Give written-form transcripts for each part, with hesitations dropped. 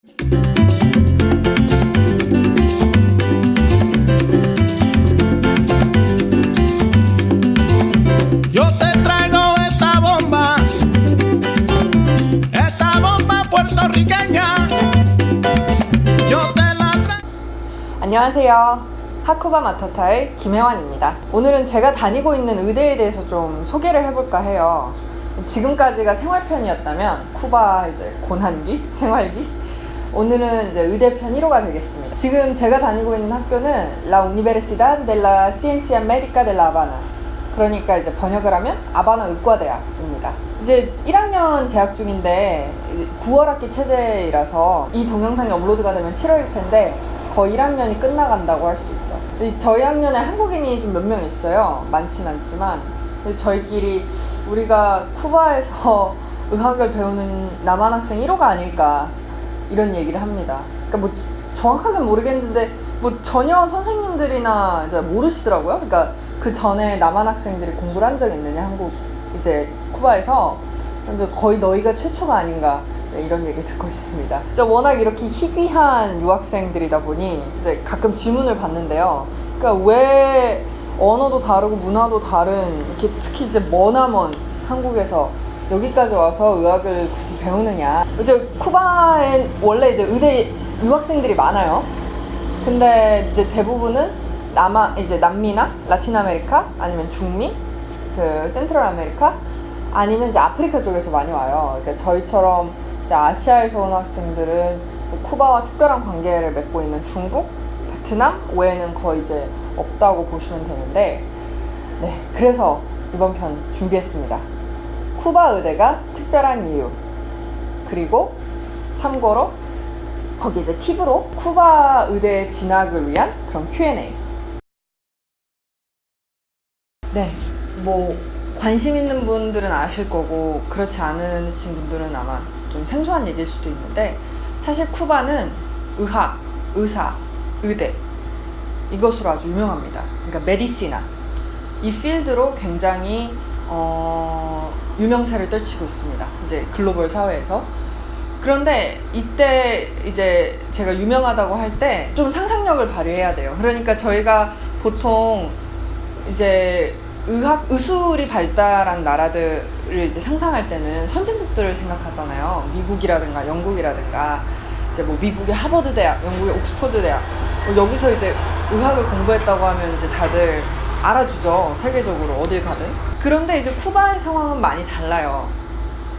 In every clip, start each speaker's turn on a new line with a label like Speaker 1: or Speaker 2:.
Speaker 1: Yo te traigo esta bomba puertorriqueña. Yo te la traigo.
Speaker 2: 안녕하세요. 하쿠바 마타타의 김혜환입니다. 오늘은 제가 다니고 있는 의대에 대해서 좀 소개를 해볼까 해요. 지금까지가 생활편이었다면 쿠바 이제 고난기, 생활기. 오늘은 이제 의대편 1호가 되겠습니다. 지금 제가 다니고 있는 학교는 La Universidad de la Ciencia Médica de La Habana. 그러니까 이제 번역을 하면 아바나 의과대학입니다. 이제 1학년 재학 중인데 9월 학기 체제이라서 이 동영상이 업로드가 되면 7월일 텐데 거의 1학년이 끝나간다고 할 수 있죠. 저희 학년에 한국인이 좀 몇 명 있어요. 많진 않지만 저희끼리 우리가 쿠바에서 의학을 배우는 남한 학생 1호가 아닐까 이런 얘기를 합니다. 그러니까 뭐 정확하게는 모르겠는데 뭐 전혀 선생님들이나 이제 모르시더라고요. 그러니까 그 전에 남한 학생들이 공부를 한 적이 있느냐 한국 이제 쿠바에서. 근데 거의 너희가 최초가 아닌가 이런 얘기 듣고 있습니다. 워낙 이렇게 희귀한 유학생들이다 보니 이제 가끔 질문을 받는데요. 그러니까 왜 언어도 다르고 문화도 다른 이렇게 특히 이제 머나먼 한국에서 여기까지 와서 의학을 굳이 배우느냐. 이제 쿠바엔 원래 이제 의대 유학생들이 많아요. 근데 이제 대부분은 이제 남미나 라틴 아메리카 아니면 중미, 그 센트럴 아메리카 아니면 이제 아프리카 쪽에서 많이 와요. 그러니까 저희처럼 이제 아시아에서 온 학생들은 쿠바와 특별한 관계를 맺고 있는 중국, 베트남 외에는 거의 이제 없다고 보시면 되는데, 네, 그래서 이번 편 준비했습니다. 쿠바 의대가 특별한 이유, 그리고 참고로 거기 이제 팁으로 쿠바 의대 진학을 위한 그런 Q&A. 네, 뭐 관심 있는 분들은 아실 거고 그렇지 않으신 분들은 아마 좀 생소한 얘기일 수도 있는데, 사실 쿠바는 의학, 의사, 의대 이것으로 아주 유명합니다. 그러니까 메디시나 이 필드로 굉장히 유명세를 떨치고 있습니다. 이제 글로벌 사회에서. 그런데 이때 이제 제가 유명하다고 할 때 좀 상상력을 발휘해야 돼요. 그러니까 저희가 보통 이제 의술이 발달한 나라들을 이제 상상할 때는 선진국들을 생각하잖아요. 미국이라든가 영국이라든가 이제 뭐 미국의 하버드 대학, 영국의 옥스퍼드 대학, 여기서 이제 의학을 공부했다고 하면 이제 다들 알아주죠. 세계적으로 어딜 가든. 그런데 이제 쿠바의 상황은 많이 달라요.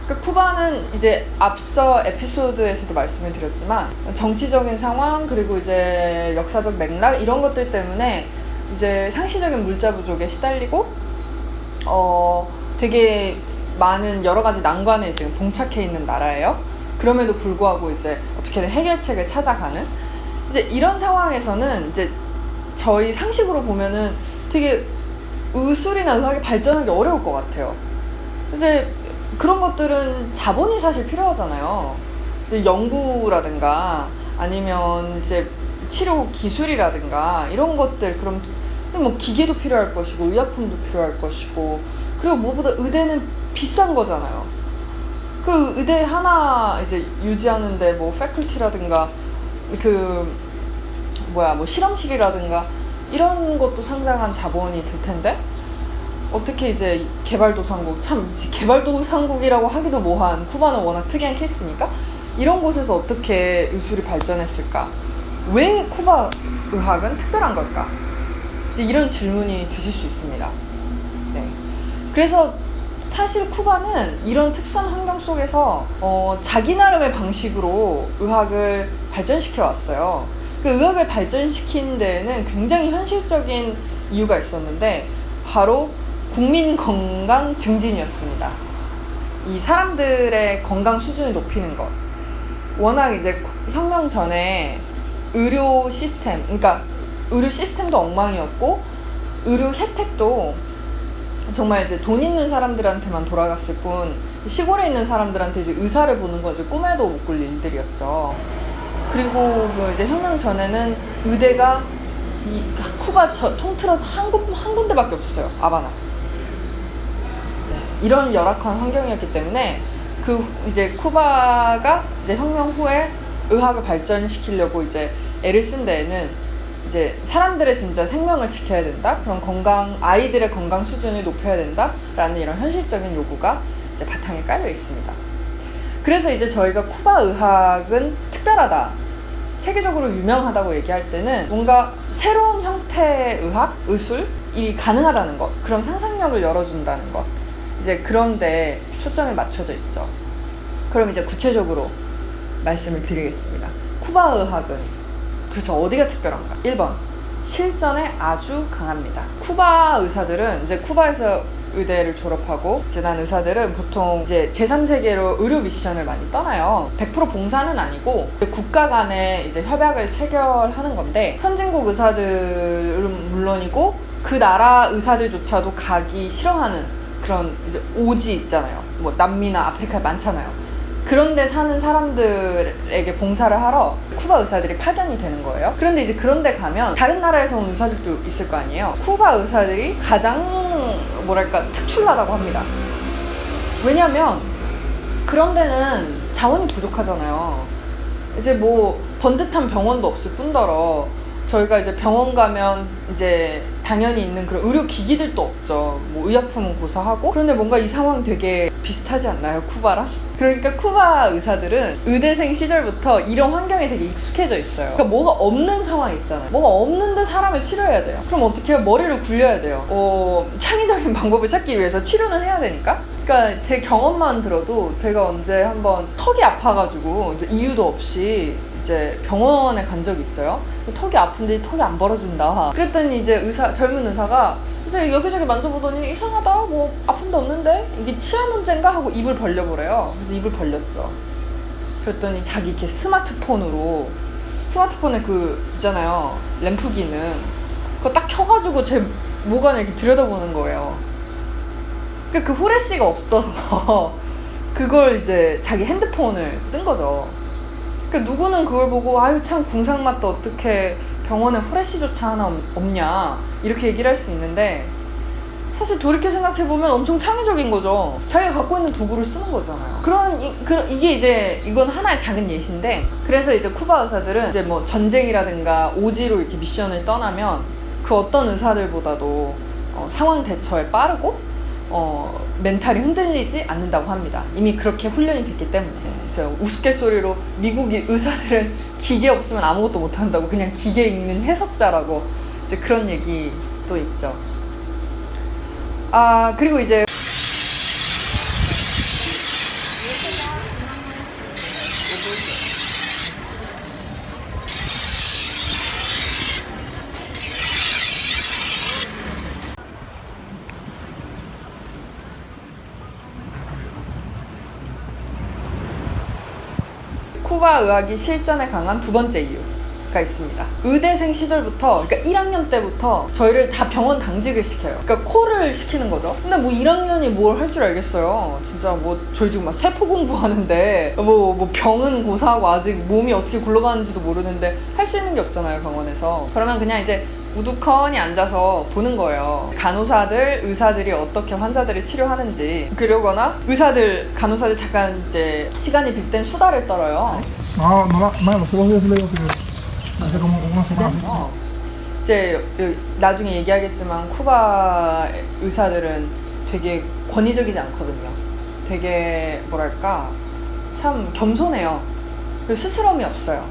Speaker 2: 그러니까 쿠바는 이제 앞서 에피소드에서도 말씀을 드렸지만 정치적인 상황 그리고 이제 역사적 맥락 이런 것들 때문에 이제 상시적인 물자 부족에 시달리고 되게 많은 여러 가지 난관에 지금 봉착해 있는 나라예요. 그럼에도 불구하고 이제 어떻게든 해결책을 찾아가는 이제 이런 상황에서는 이제 저희 상식으로 보면은 되게 의술이나 의학이 발전하기 어려울 것 같아요. 이제 그런 것들은 자본이 사실 필요하잖아요. 연구라든가 아니면 이제 치료 기술이라든가 이런 것들, 그럼 뭐 기계도 필요할 것이고 의약품도 필요할 것이고, 그리고 무엇보다 의대는 비싼 거잖아요. 그리고 의대 하나 이제 유지하는데 뭐 패컬티라든가 뭐 실험실이라든가 이런 것도 상당한 자본이 들 텐데 어떻게 이제 개발도상국, 참 개발도상국이라고 하기도 뭐한 쿠바는 워낙 특이한 케이스니까 이런 곳에서 어떻게 의술이 발전했을까? 왜 쿠바 의학은 특별한 걸까? 이제 이런 질문이 드실 수 있습니다. 네. 그래서 사실 쿠바는 이런 특수한 환경 속에서 자기 나름의 방식으로 의학을 발전시켜 왔어요. 그 의학을 발전시킨 데에는 굉장히 현실적인 이유가 있었는데 바로 국민 건강 증진이었습니다. 이 사람들의 건강 수준을 높이는 것. 워낙 이제 혁명 전에 의료 시스템, 그러니까 의료 시스템도 엉망이었고 의료 혜택도 정말 이제 돈 있는 사람들한테만 돌아갔을 뿐 시골에 있는 사람들한테 이제 의사를 보는 건 이제 꿈에도 못 꿀 일들이었죠. 그리고 뭐 이제 혁명 전에는 의대가 이 쿠바 통틀어서 한 군데밖에 없었어요. 아바나. 네, 이런 열악한 환경이었기 때문에 그 이제 쿠바가 이제 혁명 후에 의학을 발전시키려고 이제 애를 쓴 데에는 이제 사람들의 진짜 생명을 지켜야 된다. 그런 아이들의 건강 수준을 높여야 된다라는 이런 현실적인 요구가 이제 바탕에 깔려 있습니다. 그래서 이제 저희가 쿠바 의학은 특별하다, 세계적으로 유명하다고 얘기할 때는 뭔가 새로운 형태의 의학, 의술이 가능하다는 것, 그런 상상력을 열어준다는 것, 이제 그런데 초점이 맞춰져 있죠. 그럼 이제 구체적으로 말씀을 드리겠습니다. 쿠바 의학은 그렇죠, 어디가 특별한가? 1번, 실전에 아주 강합니다. 쿠바 의사들은 이제 쿠바에서 의대를 졸업하고 재난 의사들은 보통 이제 제3세계로 의료 미션을 많이 떠나요. 100% 봉사는 아니고 국가 간에 이제 협약을 체결하는 건데, 선진국 의사들은 물론이고 그 나라 의사들조차도 가기 싫어하는 그런 이제 오지 있잖아요. 뭐 남미나 아프리카에 많잖아요. 그런데 사는 사람들에게 봉사를 하러 쿠바 의사들이 파견이 되는 거예요. 그런데 이제 그런데 가면 다른 나라에서 온 의사들도 있을 거 아니에요. 쿠바 의사들이 가장 뭐랄까 특출나다고 합니다. 왜냐면 그런 데는 자원이 부족하잖아요. 이제 뭐 번듯한 병원도 없을 뿐더러 저희가 이제 병원 가면 이제 당연히 있는 그런 의료 기기들도 없죠. 뭐 의약품은 고사하고. 그런데 뭔가 이 상황 되게 비슷하지 않나요, 쿠바랑? 그러니까 쿠바 의사들은 의대생 시절부터 이런 환경에 되게 익숙해져 있어요. 그러니까 뭐가 없는 상황 있잖아요. 뭐가 없는데 사람을 치료해야 돼요. 그럼 어떻게 해요? 머리를 굴려야 돼요. 창의적인 방법을 찾기 위해서 치료는 해야 되니까. 그러니까 제 경험만 들어도 제가 언제 한번 턱이 아파가지고 이유도 없이 이제 병원에 간 적이 있어요. 턱이 아픈데 턱이 안 벌어진다. 그랬더니 이제 젊은 의사가 이제 여기저기 만져보더니 이상하다, 뭐 아픈 데 없는데 이게 치아 문제인가 하고 입을 벌려보래요. 그래서 입을 벌렸죠. 그랬더니 자기 이렇게 스마트폰에 그 있잖아요, 램프 기능, 그거 딱 켜가지고 제 모관을 이렇게 들여다보는 거예요. 그 후레쉬가 없어서 그걸 이제 자기 핸드폰을 쓴 거죠. 그러니까 누구는 그걸 보고 아유 참 궁상맞다, 어떻게 병원에 후레쉬조차 하나 없냐 이렇게 얘기를 할 수 있는데, 사실 돌이켜 생각해보면 엄청 창의적인 거죠. 자기가 갖고 있는 도구를 쓰는 거잖아요. 이건 하나의 작은 예시인데, 그래서 이제 쿠바 의사들은 이제 뭐 전쟁이라든가 오지로 이렇게 미션을 떠나면 그 어떤 의사들보다도 상황 대처에 빠르고 멘탈이 흔들리지 않는다고 합니다. 이미 그렇게 훈련이 됐기 때문에. 그래서 우스갯소리로 미국 의사들은 기계 없으면 아무것도 못한다고, 그냥 기계 읽는 해석자라고 이제 그런 얘기도 있죠. 그리고 이제 쿠바 의학이 실전에 강한 두 번째 이유가 있습니다. 의대생 시절부터, 그러니까 1학년 때부터 저희를 다 병원 당직을 시켜요. 그러니까 콜을 시키는 거죠. 근데 뭐 1학년이 뭘 할 줄 알겠어요. 진짜 뭐 저희 지금 막 세포 공부하는데 뭐 병은 고사하고 아직 몸이 어떻게 굴러가는지도 모르는데 할 수 있는 게 없잖아요, 병원에서. 그러면 그냥 이제 우두커니 앉아서 보는 거예요. 간호사들, 의사들이 어떻게 환자들을 치료하는지. 그러거나 간호사들 잠깐 이제 시간이 빌 땐 수다를 떨어요. 이제 나중에 얘기하겠지만 쿠바 의사들은 되게 권위적이지 않거든요. 되게 뭐랄까 참 겸손해요. 스스럼이 없어요.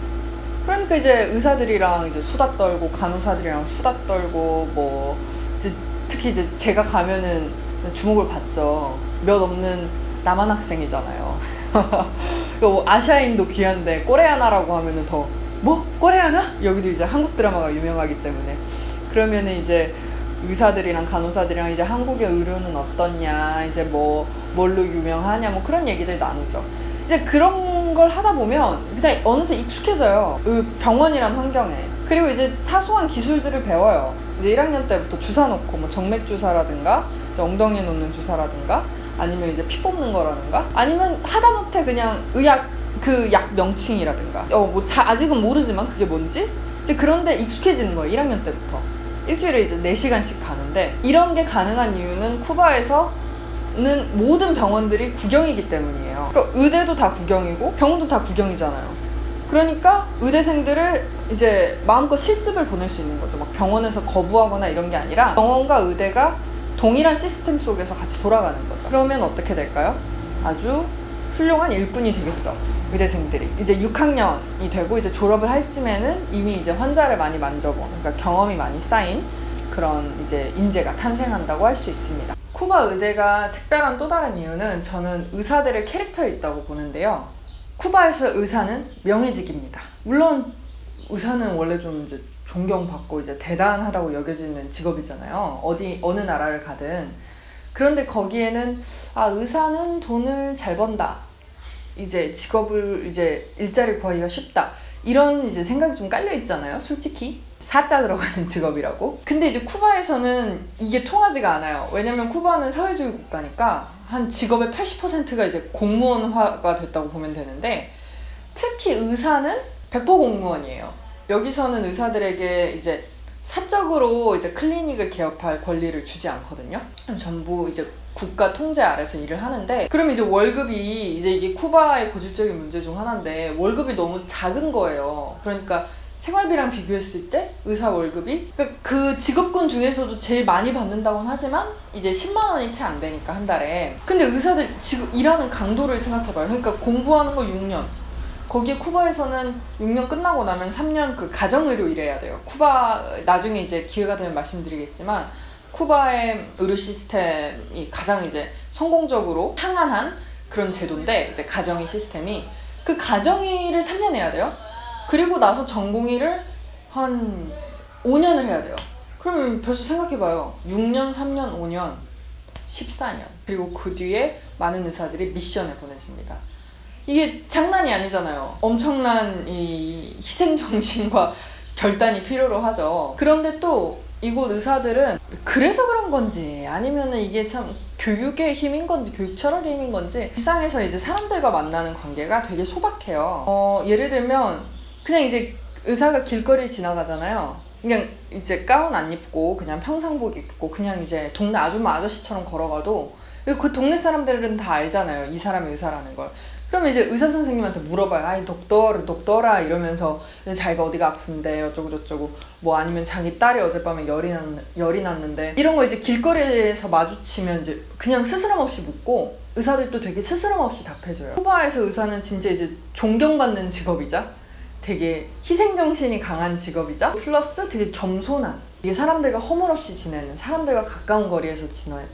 Speaker 2: 그러니까 이제 의사들이랑 이제 수다 떨고 간호사들이랑 수다 떨고 뭐 이제 특히 이제 제가 가면은 주목을 받죠. 몇 없는 남한 학생이잖아요. 뭐 아시아인도 귀한데 코레아나라고 하면은 더 뭐? 코레아나? 여기도 이제 한국 드라마가 유명하기 때문에. 그러면은 이제 의사들이랑 간호사들이랑 이제 한국의 의료는 어떻냐, 이제 뭐 뭘로 유명하냐, 뭐 그런 얘기들 나누죠. 이제 그런 걸 하다 보면 그냥 어느새 익숙해져요, 병원이란 환경에. 그리고 이제 사소한 기술들을 배워요. 이제 1학년 때부터 주사 놓고, 뭐 정맥 주사라든가 이제 엉덩이에 놓는 주사라든가 아니면 이제 피 뽑는 거라든가, 아니면 하다못해 그냥 그 약 명칭이라든가 아직은 모르지만 그게 뭔지 이제 그런데 익숙해지는 거예요. 1학년 때부터 일주일에 이제 4시간씩 가는데, 이런 게 가능한 이유는 쿠바에서는 모든 병원들이 국영이기 때문이에요. 그러니까 의대도 다 국영이고 병원도 다 국영이잖아요. 그러니까 의대생들을 이제 마음껏 실습을 보낼 수 있는 거죠. 막 병원에서 거부하거나 이런 게 아니라 병원과 의대가 동일한 시스템 속에서 같이 돌아가는 거죠. 그러면 어떻게 될까요? 아주 훌륭한 일꾼이 되겠죠. 의대생들이 이제 6학년이 되고 이제 졸업을 할 쯤에는 이미 이제 환자를 많이 만져본, 그러니까 경험이 많이 쌓인 그런 이제 인재가 탄생한다고 할 수 있습니다. 쿠바 의대가 특별한 또 다른 이유는 저는 의사들의 캐릭터에 있다고 보는데요. 쿠바에서 의사는 명예직입니다. 물론 의사는 원래 좀 이제 존경받고 이제 대단하다고 여겨지는 직업이잖아요. 어느 나라를 가든. 그런데 거기에는 의사는 돈을 잘 번다. 이제 직업을 이제 일자리 구하기가 쉽다. 이런 이제 생각이 좀 깔려 있잖아요. 솔직히 사자 들어가는 직업이라고. 근데 이제 쿠바에서는 이게 통하지가 않아요. 왜냐면 쿠바는 사회주의 국가니까 한 직업의 80%가 이제 공무원화가 됐다고 보면 되는데, 특히 의사는 100% 공무원이에요. 여기서는 의사들에게 이제 사적으로 이제 클리닉을 개업할 권리를 주지 않거든요. 전부 이제 국가 통제 아래서 일을 하는데, 그럼 이제 월급이 이제 이게 쿠바의 고질적인 문제 중 하나인데 월급이 너무 작은 거예요. 그러니까 생활비랑 비교했을 때 의사 월급이 그러니까 그 직업군 중에서도 제일 많이 받는다고는 하지만 이제 10만 원이 채 안 되니까 한 달에. 근데 의사들 지금 일하는 강도를 생각해봐요. 그러니까 공부하는 거 6년, 거기에 쿠바에서는 6년 끝나고 나면 3년 그 가정의료 일해야 돼요. 쿠바 나중에 이제 기회가 되면 말씀드리겠지만 쿠바의 의료 시스템이 가장 이제 성공적으로 향한한 그런 제도인데, 이제 가정의 시스템이 그 가정의를 3년 해야 돼요. 그리고 나서 전공의를 한 5년을 해야 돼요. 그러면 벌써 생각해봐요. 6년, 3년, 5년, 14년. 그리고 그 뒤에 많은 의사들이 미션에 보내집니다. 이게 장난이 아니잖아요. 엄청난 이 희생정신과 결단이 필요로 하죠. 그런데 또 이곳 의사들은 그래서 그런 건지 아니면은 이게 참 교육의 힘인 건지 교육 철학의 힘인 건지 일상에서 이제 사람들과 만나는 관계가 되게 소박해요. 예를 들면 그냥 이제 의사가 길거리 지나가잖아요. 그냥 이제 가운 안 입고 그냥 평상복 입고 그냥 이제 동네 아줌마 아저씨처럼 걸어가도 그 동네 사람들은 다 알잖아요. 이 사람이 의사라는 걸. 그러면 이제 의사 선생님한테 물어봐요. 아이 독더라 이러면서 자기가 어디가 아픈데 어쩌고 저쩌고, 뭐 아니면 자기 딸이 어젯밤에 열이 났는데, 이런 거 이제 길거리에서 마주치면 이제 그냥 스스럼 없이 묻고 의사들도 되게 스스럼 없이 답해줘요. 쿠바에서 의사는 진짜 이제 존경받는 직업이자 되게 희생정신이 강한 직업이자 플러스 되게 겸손한, 이게 사람들과 허물없이 지내는, 사람들과 가까운 거리에서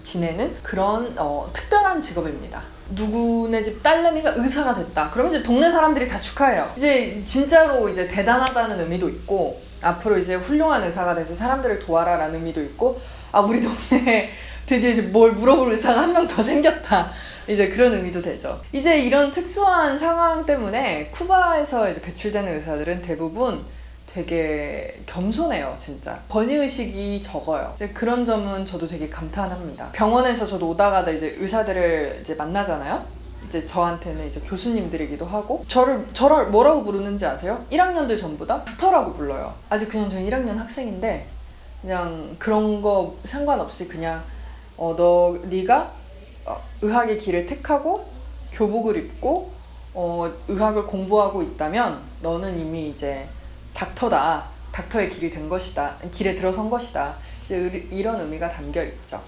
Speaker 2: 지내는 그런 특별한 직업입니다. 누구네 집 딸내미가 의사가 됐다. 그러면 이제 동네 사람들이 다 축하해요. 이제 진짜로 이제 대단하다는 의미도 있고, 앞으로 이제 훌륭한 의사가 돼서 사람들을 도와라라는 의미도 있고, 우리 동네에 드디어 이제 뭘 물어볼 의사가 한 명 더 생겼다. 이제 그런 의미도 되죠. 이제 이런 특수한 상황 때문에 쿠바에서 이제 배출되는 의사들은 대부분 되게 겸손해요. 진짜 권위의식이 적어요. 이제 그런 점은 저도 되게 감탄합니다. 병원에서 저도 오다가다 이제 의사들을 이제 만나잖아요. 이제 저한테는 이제 교수님들이기도 하고, 저를 뭐라고 부르는지 아세요? 1학년들 전부 다 닥터라고 불러요. 아직 그냥 저는 1학년 학생인데 그냥 그런 거 상관없이 그냥 네가 의학의 길을 택하고 교복을 입고 의학을 공부하고 있다면 너는 이미 이제 닥터다. 닥터의 길이 된 것이다. 길에 들어선 것이다. 이제 이런 의미가 담겨 있죠.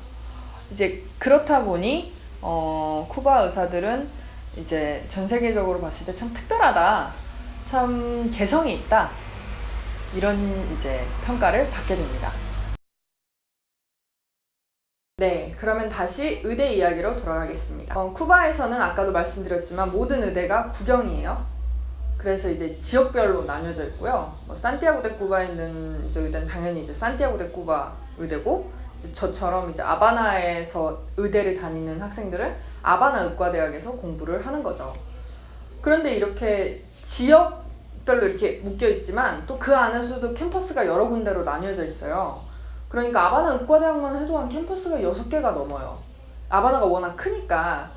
Speaker 2: 이제 그렇다 보니 쿠바 의사들은 이제 전 세계적으로 봤을 때 참 특별하다. 참 개성이 있다. 이런 이제 평가를 받게 됩니다. 네, 그러면 다시 의대 이야기로 돌아가겠습니다. 쿠바에서는 아까도 말씀드렸지만 모든 의대가 국영이에요. 그래서 이제 지역별로 나뉘어져 있고요. 산티아고 데 쿠바에 있는 이제 의대는 당연히 이제 산티아고 데 쿠바 의대고, 이제 저처럼 이제 아바나에서 의대를 다니는 학생들은 아바나 의과대학에서 공부를 하는 거죠. 그런데 이렇게 지역별로 이렇게 묶여 있지만 또 그 안에서도 캠퍼스가 여러 군데로 나뉘어져 있어요. 그러니까 아바나 의과대학만 해도 한 캠퍼스가 6개가 넘어요. 아바나가 워낙 크니까.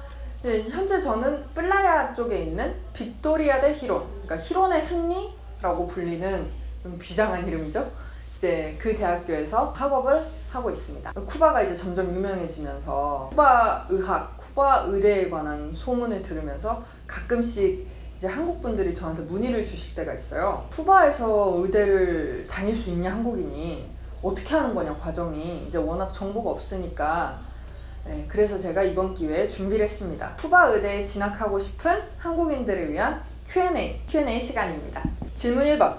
Speaker 2: 현재 저는 플라야 쪽에 있는 빅토리아 대 히론, 그러니까 히론의 승리라고 불리는 좀 비장한 이름이죠. 이제 그 대학교에서 학업을 하고 있습니다. 쿠바가 이제 점점 유명해지면서 쿠바 의학, 쿠바 의대에 관한 소문을 들으면서 가끔씩 이제 한국 분들이 저한테 문의를 주실 때가 있어요. 쿠바에서 의대를 다닐 수 있냐, 한국인이 어떻게 하는 거냐, 과정이. 이제 워낙 정보가 없으니까. 네, 그래서 제가 이번 기회에 준비를 했습니다. 쿠바 의대에 진학하고 싶은 한국인들을 위한 Q&A 시간입니다. 질문 1번.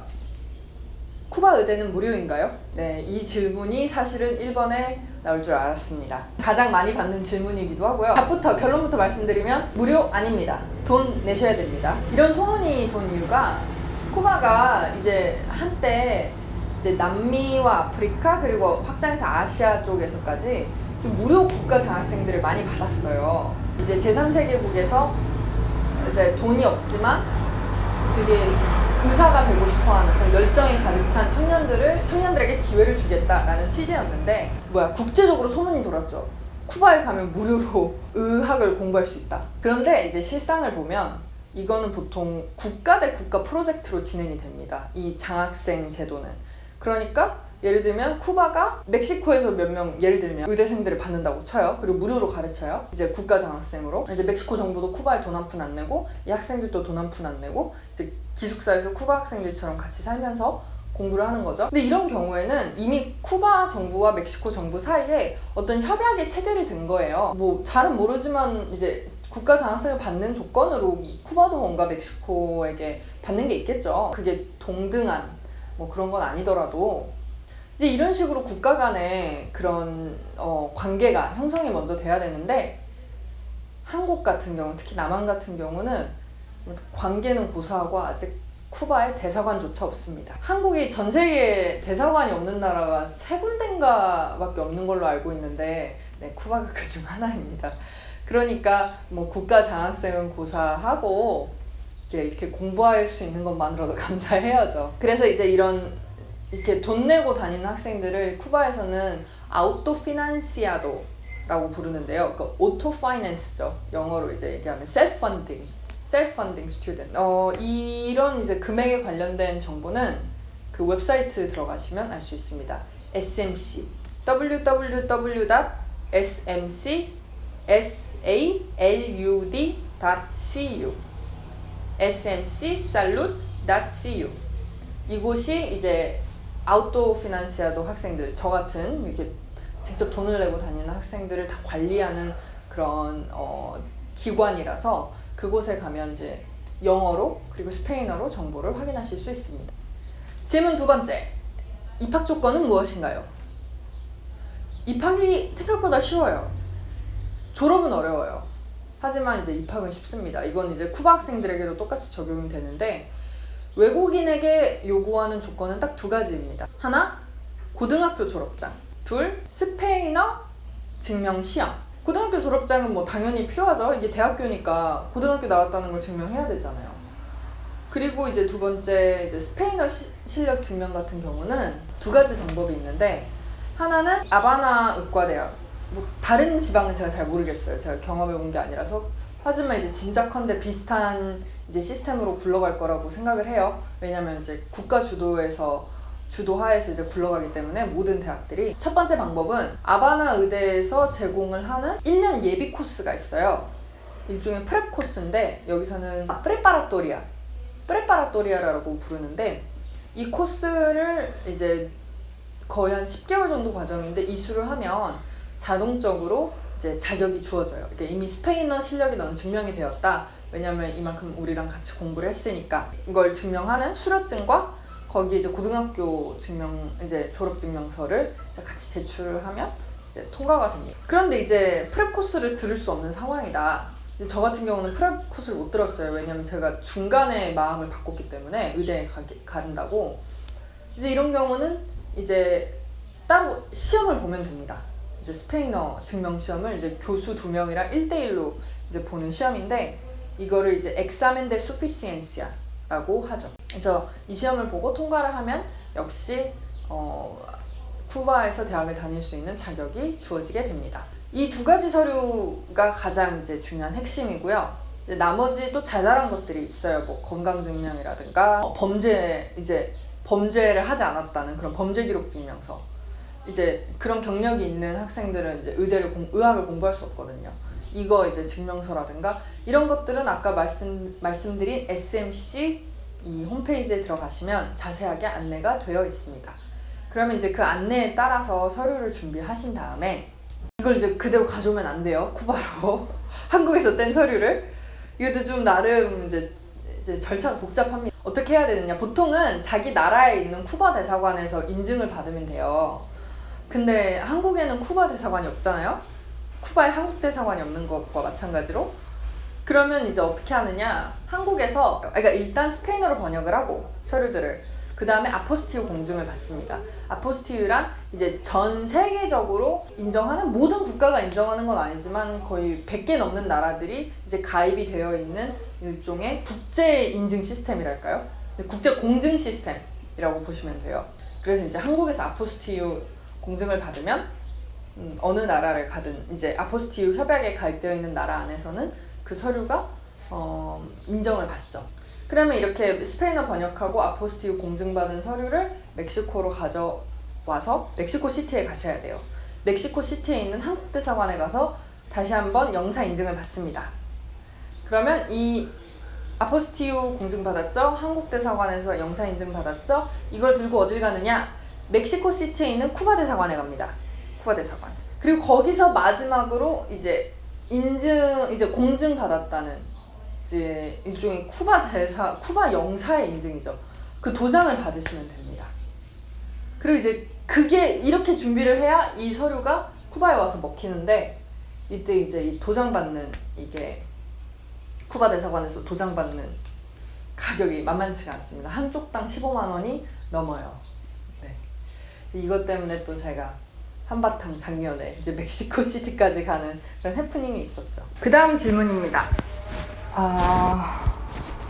Speaker 2: 쿠바 의대는 무료인가요? 네, 이 질문이 사실은 1번에 나올 줄 알았습니다. 가장 많이 받는 질문이기도 하고요. 답부터, 결론부터 말씀드리면 무료 아닙니다. 돈 내셔야 됩니다. 이런 소문이 돈 이유가 쿠바가 이제 한때 이제 남미와 아프리카 그리고 확장해서 아시아 쪽에서까지 좀 무료 국가 장학생들을 많이 받았어요. 이제 제3세계국에서 이제 돈이 없지만 되게 의사가 되고 싶어하는 그런 열정이 가득 찬 청년들에게 기회를 주겠다라는 취지였는데 국제적으로 소문이 돌았죠. 쿠바에 가면 무료로 의학을 공부할 수 있다. 그런데 이제 실상을 보면 이거는 보통 국가 대 국가 프로젝트로 진행이 됩니다. 이 장학생 제도는. 그러니까 예를 들면 쿠바가 멕시코에서 몇 명 예를 들면 의대생들을 받는다고 쳐요. 그리고 무료로 가르쳐요. 이제 국가 장학생으로. 이제 멕시코 정부도 쿠바에 돈 한 푼 안 내고 이 학생들도 돈 한 푼 안 내고 이제 기숙사에서 쿠바 학생들처럼 같이 살면서 공부를 하는 거죠. 근데 이런 경우에는 이미 쿠바 정부와 멕시코 정부 사이에 어떤 협약이 체결이 된 거예요. 뭐 잘은 모르지만 이제 국가 장학생을 받는 조건으로 쿠바도 뭔가 멕시코에게 받는 게 있겠죠. 그게 동등한 뭐 그런 건 아니더라도 이제 이런 식으로 국가 간의 그런 관계가 형성이 먼저 돼야 되는데 한국 같은 경우, 특히 남한 같은 경우는 관계는 고사하고 아직 쿠바에 대사관조차 없습니다. 한국이 전 세계에 대사관이 없는 나라가 3군데인가 밖에 없는 걸로 알고 있는데 네, 쿠바가 그 중 하나입니다. 그러니까 뭐 국가 장학생은 고사하고 이렇게 공부할 수 있는 것만으로도 감사해야죠. 그래서 이제 이렇게 돈 내고 다니는 학생들을 쿠바에서는 아우토피난시아도라고 부르는데요. 그 오토 파이낸스죠. 영어로 이제 얘기하면 self-funding student. 이런 이제 금액에 관련된 정보는 그 웹사이트 들어가시면 알 수 있습니다. SMC www.smcsalud.cu smcsalud.cu 이곳이 이제 아우토피난시아도 학생들, 저 같은 이렇게 직접 돈을 내고 다니는 학생들을 다 관리하는 그런 기관이라서 그곳에 가면 이제 영어로 그리고 스페인어로 정보를 확인하실 수 있습니다. 질문 2번째. 입학 조건은 무엇인가요? 입학이 생각보다 쉬워요. 졸업은 어려워요. 하지만 이제 입학은 쉽습니다. 이건 이제 쿠바 학생들에게도 똑같이 적용이 되는데 외국인에게 요구하는 조건은 딱 2가지입니다. 하나, 고등학교 졸업장. 2, 스페인어 증명시험. 고등학교 졸업장은 뭐 당연히 필요하죠. 이게 대학교니까 고등학교 나왔다는 걸 증명해야 되잖아요. 그리고 이제 2번째, 이제 스페인어 실력 증명 같은 경우는 2가지 방법이 있는데 하나는 아바나 의과대학. 뭐 다른 지방은 제가 잘 모르겠어요. 제가 경험해 본 게 아니라서. 하지만 이제 짐작컨대 비슷한 이제 시스템으로 굴러갈 거라고 생각을 해요. 왜냐면 이제 국가 주도하에서 이제 굴러가기 때문에 모든 대학들이. 첫 번째 방법은 아바나 의대에서 제공을 하는 1년 예비 코스가 있어요. 일종의 프랩 코스인데 여기서는 프레파라토리아라고 부르는데 이 코스를 이제 거의 한 10개월 정도 과정인데 이수를 하면 자동적으로 이제 자격이 주어져요. 그러니까 이미 스페인어 실력이 넌 증명이 되었다. 왜냐면 이만큼 우리랑 같이 공부를 했으니까. 이걸 증명하는 수료증과 거기에 이제 고등학교 이제 졸업증명서를 이제 같이 제출하면 이제 통과가 됩니다. 그런데 이제 프랩 코스를 들을 수 없는 상황이다. 이제 저 같은 경우는 프랩 코스를 못 들었어요. 왜냐면 제가 중간에 마음을 바꿨기 때문에 의대에 가른다고. 이제 이런 경우는 이제 따로 시험을 보면 됩니다. 이제 스페인어 증명 시험을 이제 교수 2명이랑 1대1로 이제 보는 시험인데 이거를 이제 examen de suficiencia라고 하죠. 그래서 이 시험을 보고 통과를 하면 역시 쿠바에서 대학을 다닐 수 있는 자격이 주어지게 됩니다. 이 2가지 서류가 가장 이제 중요한 핵심이고요. 이제 나머지 또 자잘한 것들이 있어요. 뭐 건강증명이라든가 범죄를 하지 않았다는 그런 범죄 기록 증명서. 이제 그런 경력이 있는 학생들은 이제 의학을 공부할 수 없거든요. 이거 이제 증명서라든가 이런 것들은 아까 말씀드린 SMC 이 홈페이지에 들어가시면 자세하게 안내가 되어 있습니다. 그러면 이제 그 안내에 따라서 서류를 준비하신 다음에 이걸 이제 그대로 가져오면 안 돼요. 쿠바로. 한국에서 뗀 서류를. 이것도 좀 나름 이제 절차가 복잡합니다. 어떻게 해야 되느냐. 보통은 자기 나라에 있는 쿠바 대사관에서 인증을 받으면 돼요. 근데 한국에는 쿠바 대사관이 없잖아요. 쿠바에 한국 대사관이 없는 것과 마찬가지로. 그러면 이제 어떻게 하느냐. 한국에서 그러니까 일단 스페인어로 번역을 하고 서류들을 그 다음에 아포스티유 공증을 받습니다. 아포스티유란 이제 전 세계적으로 인정하는 모든 국가가 인정하는 건 아니지만 거의 100개 넘는 나라들이 이제 가입이 되어 있는 일종의 국제 인증 시스템이랄까요? 국제 공증 시스템이라고 보시면 돼요. 그래서 이제 한국에서 아포스티유 공증을 받으면 어느 나라를 가든 이제 아포스티유 협약에 가입되어 있는 나라 안에서는 그 서류가 인정을 받죠. 그러면 이렇게 스페인어 번역하고 아포스티유 공증받은 서류를 멕시코로 가져와서 멕시코 시티에 가셔야 돼요. 멕시코 시티에 있는 한국 대사관에 가서 다시 한번 영사 인증을 받습니다. 그러면 이 아포스티유 공증받았죠? 한국 대사관에서 영사 인증 받았죠? 이걸 들고 어딜 가느냐? 멕시코 시티에 있는 쿠바 대사관에 갑니다. 쿠바 대사관. 그리고 거기서 마지막으로 이제 공증 받았다는 이제 일종의 쿠바 영사의 인증이죠. 그 도장을 받으시면 됩니다. 그리고 이제 그게 이렇게 준비를 해야 이 서류가 쿠바에 와서 먹히는데 이때 이제 이 도장 받는 이게 쿠바 대사관에서 도장 받는 가격이 만만치가 않습니다. 한쪽당 15만 원이 넘어요. 네. 이것 때문에 또 제가 한바탕 작년에 이제 멕시코 시티까지 가는 그런 해프닝이 있었죠. 그 다음 질문입니다.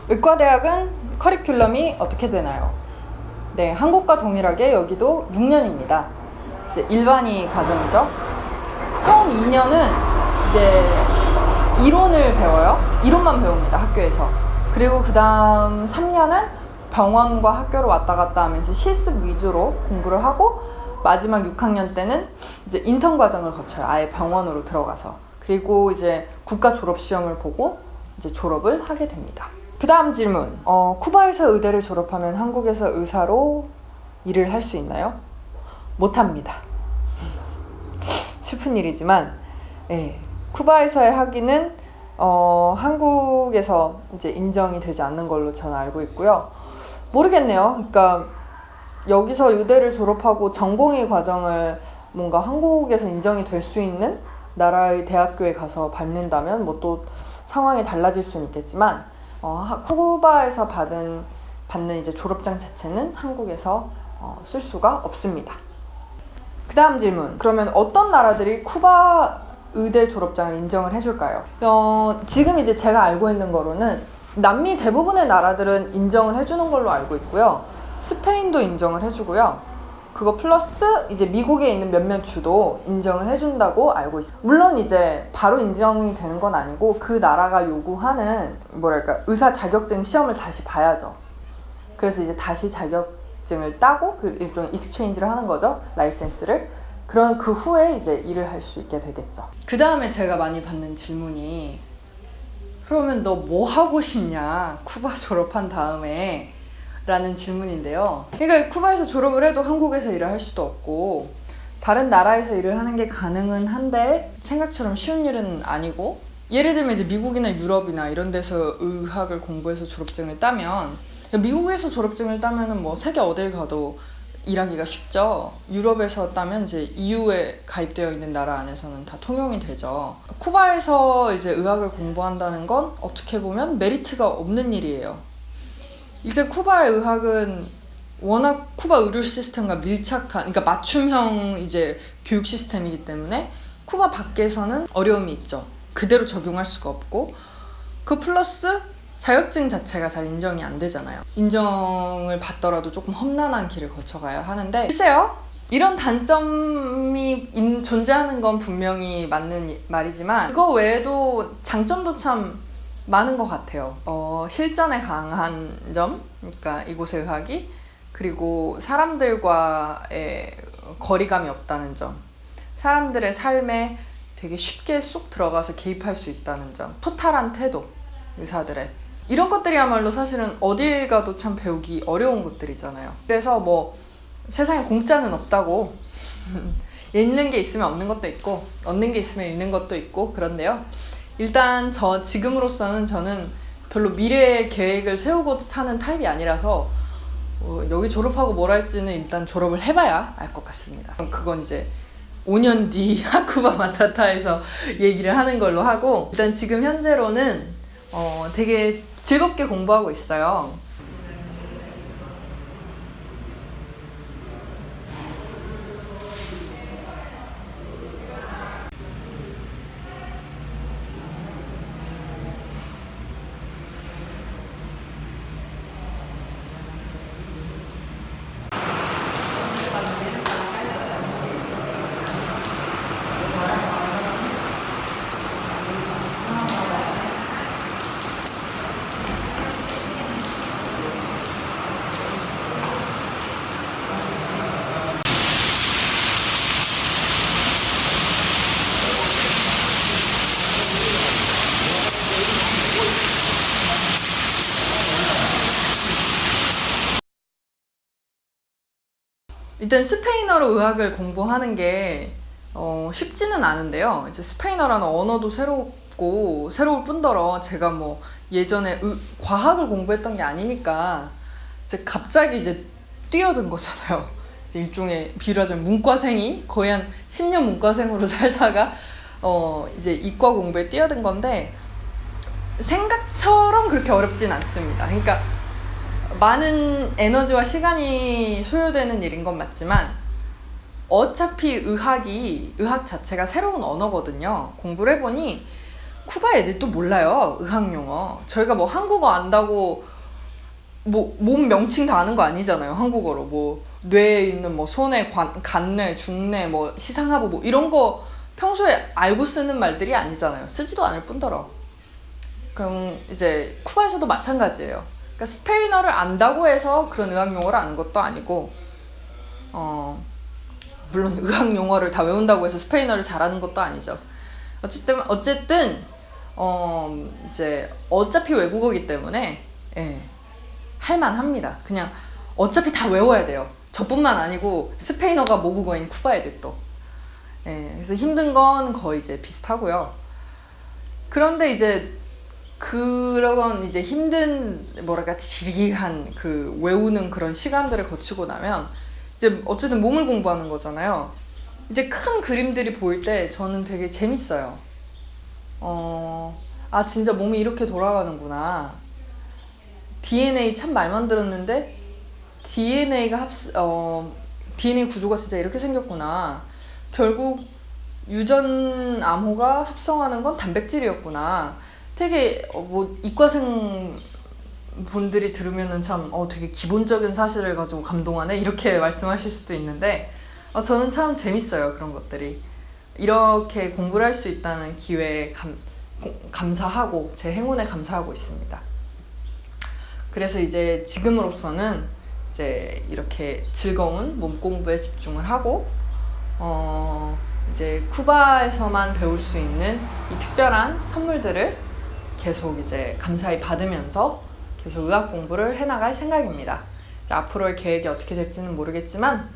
Speaker 2: 의과대학은 커리큘럼이 어떻게 되나요? 네, 한국과 동일하게 여기도 6년입니다. 이제 일반이 과정이죠. 처음 2년은 이제 이론을 배워요. 이론만 배웁니다, 학교에서. 그리고 그 다음 3년은 병원과 학교를 왔다 갔다 하면서 실습 위주로 공부를 하고 마지막 6학년 때는 이제 인턴 과정을 거쳐요. 아예 병원으로 들어가서. 그리고 이제 국가 졸업 시험을 보고 이제 졸업을 하게 됩니다. 그 다음 질문. 쿠바에서 의대를 졸업하면 한국에서 의사로 일을 할 수 있나요? 못합니다. 슬픈 일이지만, 예, 쿠바에서의 학위는 한국에서 이제 인정이 되지 않는 걸로 저는 알고 있고요. 모르겠네요. 그러니까 여기서 의대를 졸업하고 전공의 과정을 뭔가 한국에서 인정이 될 수 있는 나라의 대학교에 가서 밟는다면 뭐 또 상황이 달라질 수는 있겠지만 쿠바에서 받는 이제 졸업장 자체는 한국에서 쓸 수가 없습니다. 그 다음 질문. 그러면 어떤 나라들이 쿠바 의대 졸업장을 인정을 해줄까요? 지금 이제 제가 알고 있는 거로는 남미 대부분의 나라들은 인정을 해주는 걸로 알고 있고요. 스페인도 인정을 해주고요. 그거 플러스 이제 미국에 있는 몇몇 주도 인정을 해준다고 알고 있어요. 물론 이제 바로 인정이 되는 건 아니고 그 나라가 요구하는 의사 자격증 시험을 다시 봐야죠. 그래서 이제 다시 자격증을 따고 그 일종의 익스체인지를 하는 거죠. 라이센스를. 그런 그 후에 이제 일을 할 수 있게 되겠죠. 그 다음에 제가 많이 받는 질문이 그러면 너 뭐 하고 싶냐? 쿠바 졸업한 다음에 라는 질문인데요. 그러니까 쿠바에서 졸업을 해도 한국에서 일을 할 수도 없고 다른 나라에서 일을 하는 게 가능은 한데 생각처럼 쉬운 일은 아니고 예를 들면 이제 미국이나 유럽이나 이런 데서 의학을 공부해서 졸업증을 따면 미국에서 졸업증을 따면은 뭐 세계 어딜 가도 일하기가 쉽죠. 유럽에서 따면 이제 EU에 가입되어 있는 나라 안에서는 다 통용이 되죠. 쿠바에서 이제 의학을 공부한다는 건 어떻게 보면 메리트가 없는 일이에요. 일단 쿠바의 의학은 워낙 쿠바 의료 시스템과 밀착한, 그러니까 맞춤형 이제 교육 시스템이기 때문에 쿠바 밖에서는 어려움이 있죠. 그대로 적용할 수가 없고, 그 플러스 자격증 자체가 잘 인정이 안 되잖아요. 인정을 받더라도 조금 험난한 길을 거쳐가야 하는데, 글쎄요, 이런 단점이 존재하는 건 분명히 맞는 말이지만 그거 외에도 장점도 참 많은 것 같아요. 실전에 강한 점, 그러니까 이곳의 의학이, 그리고 사람들과의 거리감이 없다는 점, 사람들의 삶에 되게 쉽게 쑥 들어가서 개입할 수 있다는 점, 토탈한 태도, 의사들의 이런 것들이야말로 사실은 어딜 가도 참 배우기 어려운 것들이잖아요. 그래서 뭐 세상에 공짜는 없다고 잃는 게 있으면 없는 것도 있고 얻는 게 있으면 잃는 것도 있고 그런데요. 일단 지금으로서는 저는 별로 미래 계획을 세우고 사는 타입이 아니라서 여기 졸업하고 뭘 할지는 일단 졸업을 해봐야 알 것 같습니다. 그건 이제 5년 뒤 하쿠바 마타타에서 얘기를 하는 걸로 하고, 일단 지금 현재로는 되게 즐겁게 공부하고 있어요. 일단 스페인어로 의학을 공부하는 게 쉽지는 않은데요. 이제 스페인어라는 언어도 새롭고 새로울 뿐더러 제가 뭐 예전에 과학을 공부했던 게 아니니까 이제 갑자기 이제 뛰어든 거잖아요. 일종의 비유하자면 문과생이 거의 한 10년 문과생으로 살다가 이제 이과 공부에 뛰어든 건데 생각처럼 그렇게 어렵진 않습니다. 그러니까 많은 에너지와 시간이 소요되는 일인 건 맞지만 어차피 의학 자체가 새로운 언어거든요. 공부를 해보니 쿠바 애들도 몰라요, 의학 용어. 저희가 뭐 한국어 안다고 뭐 몸 명칭 다 아는 거 아니잖아요, 한국어로. 뭐 뇌에 있는 뭐 소뇌, 간뇌, 중뇌, 뭐 시상하부 뭐 이런 거 평소에 알고 쓰는 말들이 아니잖아요. 쓰지도 않을 뿐더러. 그럼 이제 쿠바에서도 마찬가지예요. 그러니까 스페인어를 안다고 해서 그런 의학 용어를 아는 것도 아니고, 물론 의학 용어를 다 외운다고 해서 스페인어를 잘하는 것도 아니죠. 어쨌든 이제 어차피 외국어기 때문에 할만합니다. 그냥 어차피 다 외워야 돼요. 저뿐만 아니고 스페인어가 모국어인 쿠바 애들도. 그래서 힘든 건 거의 이제 비슷하고요. 그런데 이제 그런 이제 힘든 뭐랄까 지리한 그 외우는 그런 시간들을 거치고 나면 이제 어쨌든 몸을 공부하는 거잖아요. 이제 큰 그림들이 보일 때 저는 되게 재밌어요. 아 진짜 몸이 이렇게 돌아가는구나. DNA 참 말만 들었는데 DNA가 DNA 구조가 진짜 이렇게 생겼구나. 결국 유전 암호가 합성하는 건 단백질이었구나. 되게 뭐 이과생 분들이 들으면은 참 되게 기본적인 사실을 가지고 감동하네 이렇게 말씀하실 수도 있는데 저는 참 재밌어요, 그런 것들이. 이렇게 공부를 할 수 있다는 기회에 감사하고 제 행운에 감사하고 있습니다. 그래서 이제 지금으로서는 이제 이렇게 즐거운 몸 공부에 집중을 하고 이제 쿠바에서만 배울 수 있는 이 특별한 선물들을 계속 이제 감사히 받으면서 계속 의학 공부를 해나갈 생각입니다. 이제 앞으로의 계획이 어떻게 될지는 모르겠지만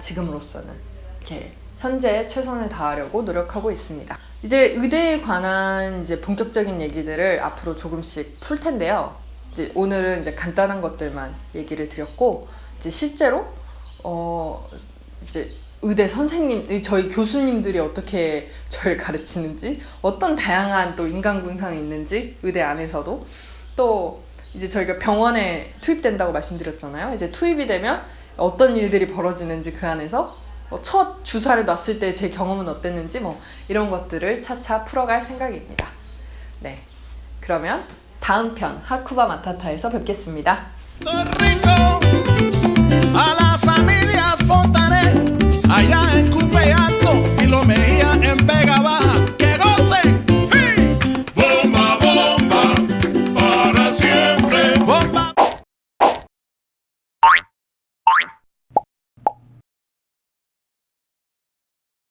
Speaker 2: 지금으로서는 이렇게 현재 최선을 다하려고 노력하고 있습니다. 이제 의대에 관한 이제 본격적인 얘기들을 앞으로 조금씩 풀 텐데요. 이제 오늘은 이제 간단한 것들만 얘기를 드렸고, 이제 실제로 이제 의대 선생님, 저희 교수님들이 어떻게 저희를 가르치는지, 어떤 다양한 또 인간군상이 있는지 의대 안에서도, 또 이제 저희가 병원에 투입된다고 말씀드렸잖아요. 이제 투입이 되면 어떤 일들이 벌어지는지 그 안에서 첫 주사를 놨을 때 제 경험은 어땠는지 뭐 이런 것들을 차차 풀어갈 생각입니다. 네, 그러면 다음 편 하쿠바 마타타에서 뵙겠습니다.
Speaker 1: A la familia Fontanet, allá